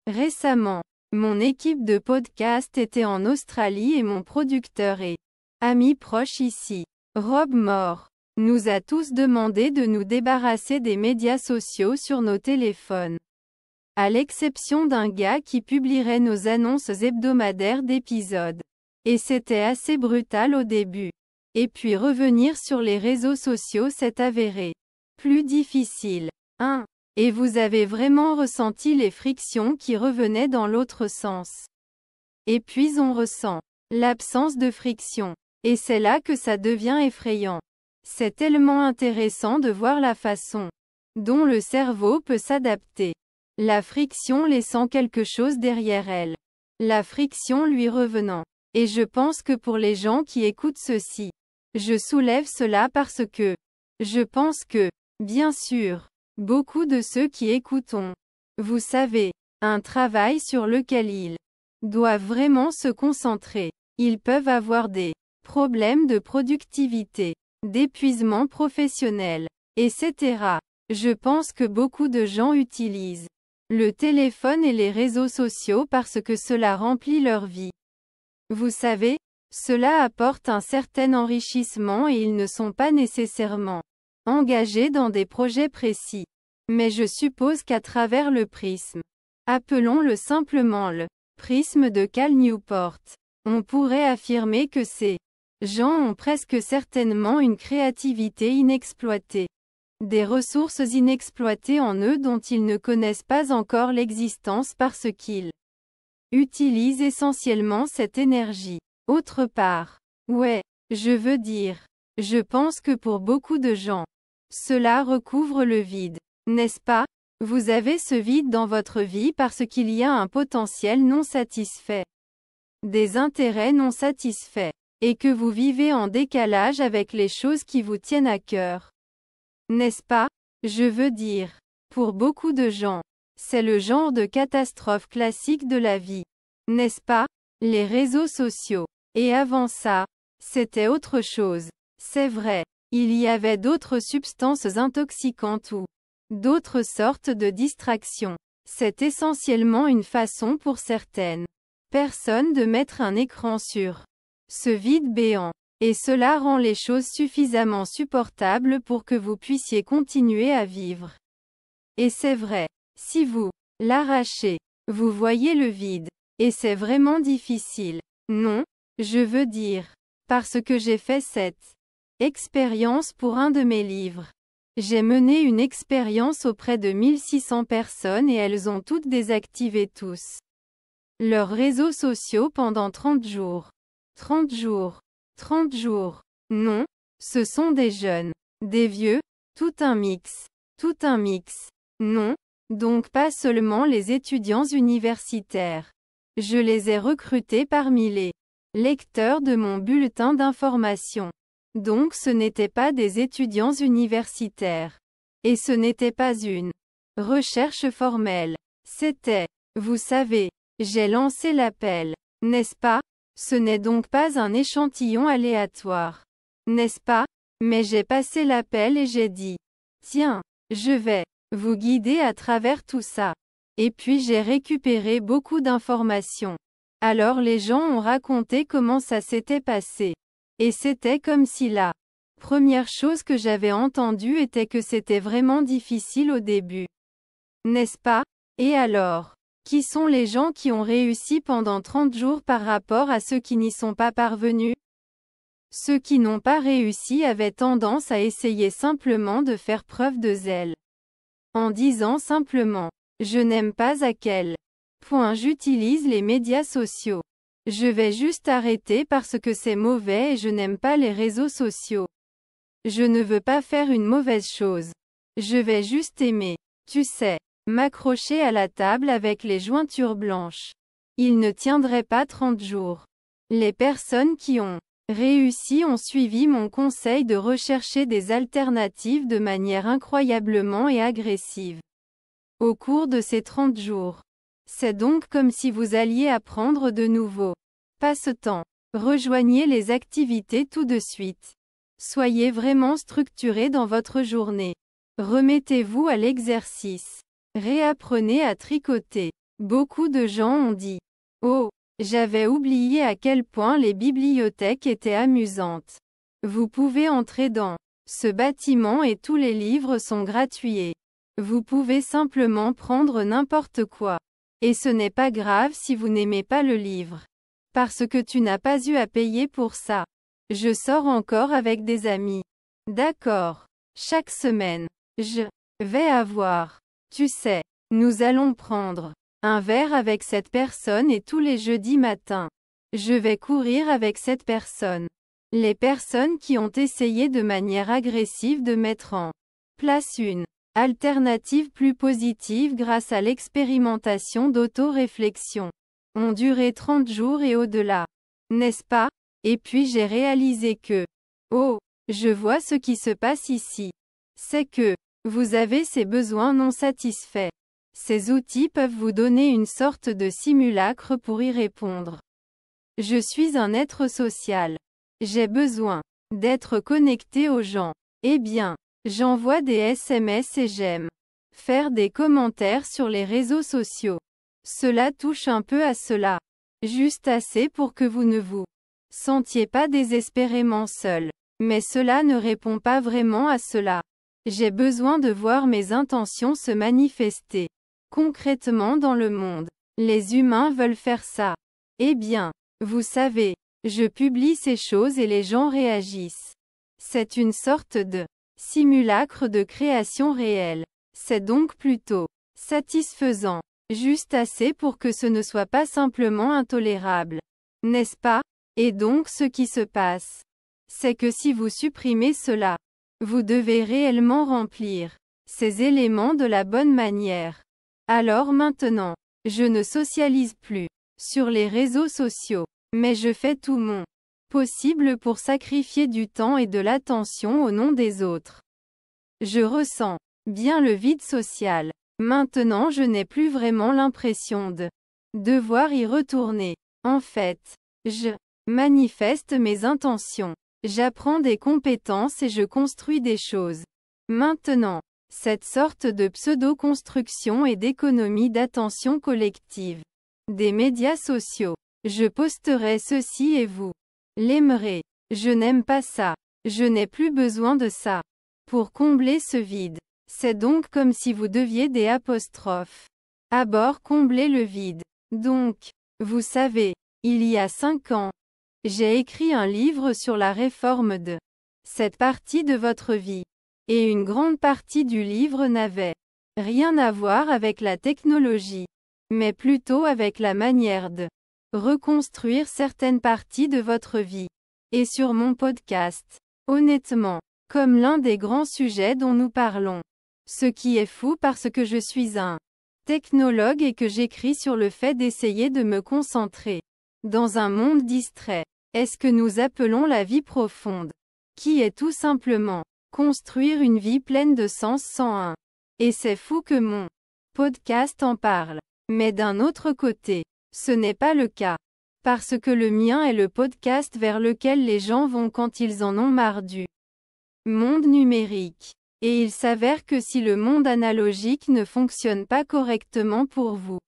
Récemment, mon équipe de podcast était en Australie et mon producteur et ami proche ici, Rob Moore, nous a tous demandé de nous débarrasser des médias sociaux sur nos téléphones. À l'exception d'un gars qui publierait nos annonces hebdomadaires d'épisodes. Et c'était assez brutal au début. Et puis revenir sur les réseaux sociaux s'est avéré plus difficile. 1. Et vous avez vraiment ressenti les frictions qui revenaient dans l'autre sens. Et puis on ressent l'absence de friction. Et c'est là que ça devient effrayant. C'est tellement intéressant de voir la façon dont le cerveau peut s'adapter. La friction laissant quelque chose derrière elle. La friction lui revenant. Et je pense que pour les gens qui écoutent ceci, je soulève cela parce que je pense que, bien sûr, beaucoup de ceux qui écoutent ont, vous savez, un travail sur lequel ils doivent vraiment se concentrer. Ils peuvent avoir des problèmes de productivité, d'épuisement professionnel, etc. Je pense que beaucoup de gens utilisent le téléphone et les réseaux sociaux parce que cela remplit leur vie. Vous savez, cela apporte un certain enrichissement et ils ne sont pas nécessairement engagés dans des projets précis. Mais je suppose qu'à travers le prisme, appelons-le simplement le prisme de Cal Newport, on pourrait affirmer que ces gens ont presque certainement une créativité inexploitée. Des ressources inexploitées en eux dont ils ne connaissent pas encore l'existence parce qu'ils utilisent essentiellement cette énergie. Autre part. Ouais, je veux dire. Je pense que pour beaucoup de gens, cela recouvre le vide. N'est-ce pas? Vous avez ce vide dans votre vie parce qu'il y a un potentiel non satisfait. Des intérêts non satisfaits. Et que vous vivez en décalage avec les choses qui vous tiennent à cœur. N'est-ce pas? Je veux dire. Pour beaucoup de gens, c'est le genre de catastrophe classique de la vie. N'est-ce pas? Les réseaux sociaux. Et avant ça, c'était autre chose. C'est vrai. Il y avait d'autres substances intoxicantes ou d'autres sortes de distractions. C'est essentiellement une façon pour certaines personnes de mettre un écran sur ce vide béant. Et cela rend les choses suffisamment supportables pour que vous puissiez continuer à vivre. Et c'est vrai. Si vous l'arrachez, vous voyez le vide. Et c'est vraiment difficile. Non, je veux dire. Parce que j'ai fait cette expérience pour un de mes livres. J'ai mené une expérience auprès de 1600 personnes et elles ont toutes désactivé tous leurs réseaux sociaux pendant 30 jours. 30 jours. 30 jours. Non, ce sont des jeunes, des vieux, tout un mix. Tout un mix. Non, donc pas seulement les étudiants universitaires. Je les ai recrutés parmi les lecteurs de mon bulletin d'information. Donc ce n'étaient pas des étudiants universitaires. Et ce n'était pas une recherche formelle. C'était, vous savez, j'ai lancé l'appel. N'est-ce pas? Ce n'est donc pas un échantillon aléatoire. N'est-ce pas? Mais j'ai passé l'appel et j'ai dit, tiens, je vais vous guider à travers tout ça. Et puis j'ai récupéré beaucoup d'informations. Alors les gens ont raconté comment ça s'était passé. Et c'était comme si la première chose que j'avais entendue était que c'était vraiment difficile au début. N'est-ce pas? Et alors? Qui sont les gens qui ont réussi pendant 30 jours par rapport à ceux qui n'y sont pas parvenus? Ceux qui n'ont pas réussi avaient tendance à essayer simplement de faire preuve de zèle. En disant simplement, je n'aime pas à quel point j'utilise les médias sociaux. Je vais juste arrêter parce que c'est mauvais et je n'aime pas les réseaux sociaux. Je ne veux pas faire une mauvaise chose. Je vais juste aimer, tu sais, m'accrocher à la table avec les jointures blanches. Il ne tiendrait pas 30 jours. Les personnes qui ont réussi ont suivi mon conseil de rechercher des alternatives de manière incroyablement et agressive. Au cours de ces 30 jours. C'est donc comme si vous alliez apprendre de nouveau. Passe-temps. Rejoignez les activités tout de suite. Soyez vraiment structuré dans votre journée. Remettez-vous à l'exercice. Réapprenez à tricoter. Beaucoup de gens ont dit: Oh, j'avais oublié à quel point les bibliothèques étaient amusantes. Vous pouvez entrer dans ce bâtiment et tous les livres sont gratuits. Vous pouvez simplement prendre n'importe quoi. Et ce n'est pas grave si vous n'aimez pas le livre. Parce que tu n'as pas eu à payer pour ça. Je sors encore avec des amis. D'accord. Chaque semaine. Je vais avoir. Tu sais, nous allons prendre un verre avec cette personne et tous les jeudis matins. Je vais courir avec cette personne. Les personnes qui ont essayé de manière agressive de mettre en place une alternative plus positive grâce à l'expérimentation d'auto-réflexion ont duré 30 jours et au-delà. N'est-ce pas? Et puis j'ai réalisé que, oh, je vois ce qui se passe ici. C'est que, vous avez ces besoins non satisfaits. Ces outils peuvent vous donner une sorte de simulacre pour y répondre. Je suis un être social. J'ai besoin d'être connecté aux gens. Eh bien, j'envoie des SMS et j'aime faire des commentaires sur les réseaux sociaux. Cela touche un peu à cela. Juste assez pour que vous ne vous sentiez pas désespérément seul. Mais cela ne répond pas vraiment à cela. J'ai besoin de voir mes intentions se manifester concrètement dans le monde. Les humains veulent faire ça. Eh bien, vous savez, je publie ces choses et les gens réagissent. C'est une sorte de simulacre de création réelle. C'est donc plutôt satisfaisant. Juste assez pour que ce ne soit pas simplement intolérable. N'est-ce pas? Et donc ce qui se passe, c'est que si vous supprimez cela, vous devez réellement remplir ces éléments de la bonne manière. Alors maintenant, je ne socialise plus sur les réseaux sociaux, mais je fais tout mon possible pour sacrifier du temps et de l'attention au nom des autres. Je ressens bien le vide social. Maintenant je n'ai plus vraiment l'impression de devoir y retourner. En fait, je manifeste mes intentions. J'apprends des compétences et je construis des choses. Maintenant, cette sorte de pseudo-construction et d'économie d'attention collective des médias sociaux. Je posterai ceci et vous l'aimerez. Je n'aime pas ça. Je n'ai plus besoin de ça. Pour combler ce vide. C'est donc comme si vous deviez des apostrophes. À bord combler le vide. Donc, vous savez, il y a 5 ans, j'ai écrit un livre sur la réforme de cette partie de votre vie. Et une grande partie du livre n'avait rien à voir avec la technologie, mais plutôt avec la manière de reconstruire certaines parties de votre vie. Et sur mon podcast, honnêtement, comme l'un des grands sujets dont nous parlons. Ce qui est fou parce que je suis un technologue et que j'écris sur le fait d'essayer de me concentrer dans un monde distrait. Est-ce que nous appelons la vie profonde, qui est tout simplement construire une vie pleine de sens sans un. Et c'est fou que mon podcast en parle. Mais d'un autre côté, ce n'est pas le cas. Parce que le mien est le podcast vers lequel les gens vont quand ils en ont marre du monde numérique. Et il s'avère que si le monde analogique ne fonctionne pas correctement pour vous,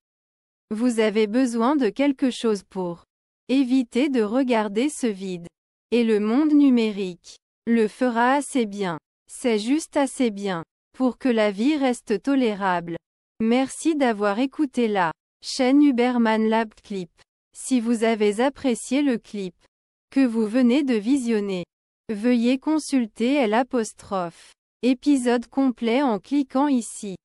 vous avez besoin de quelque chose pour éviter de regarder ce vide. Et le monde numérique le fera assez bien. C'est juste assez bien pour que la vie reste tolérable. Merci d'avoir écouté la chaîne Huberman Lab Clip. Si vous avez apprécié le clip que vous venez de visionner, veuillez consulter l'apostrophe épisode complet en cliquant ici.